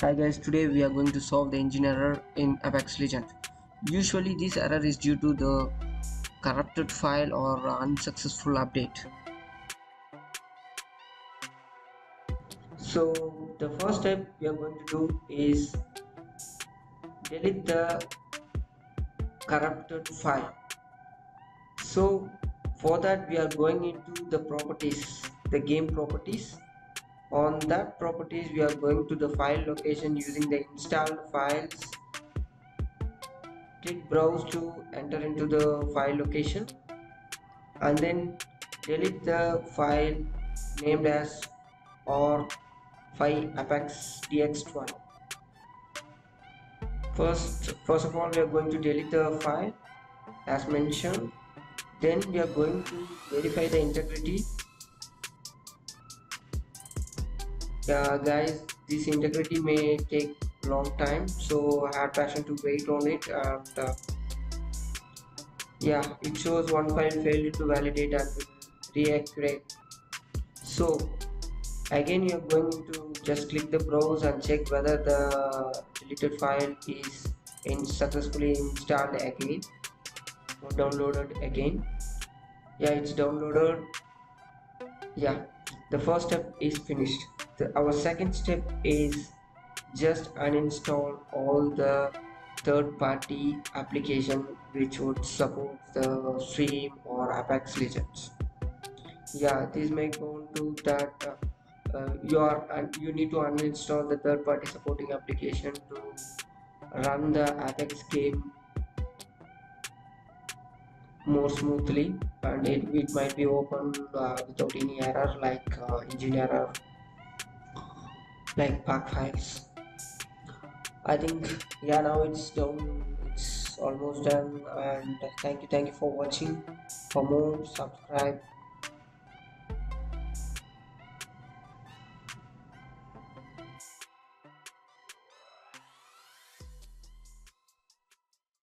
Hi guys, today we are going to solve the engine error in Apex Legends. Usually this error is due to the corrupted file or unsuccessful update. So the first step we are going to do is delete the corrupted file. So for that we are going into the properties, the game properties. On that properties we are going to the file location using the installed files. Click browse to enter into the file location and then delete the file named as or5 apex dx12. First of all we are going to delete the file as mentioned. Then we are going to verify the integrity. Yeah guys, this integrity may take long time, so I had passion to wait on it. And yeah, it shows one file failed to validate and will reaccurate. So again you are going to just click the browse and check whether the deleted file is successfully installed again or downloaded again. Yeah, it's downloaded. Yeah, the first step is finished. Our second step is just uninstall all the third-party application which would support the stream or Apex Legends. Yeah, this may go to that you need to uninstall the third-party supporting application to run the Apex game more smoothly, and it might be open without any error like engine error, like Pak Files. I think yeah, now it's done. It's almost done, and thank you for watching. For more, subscribe.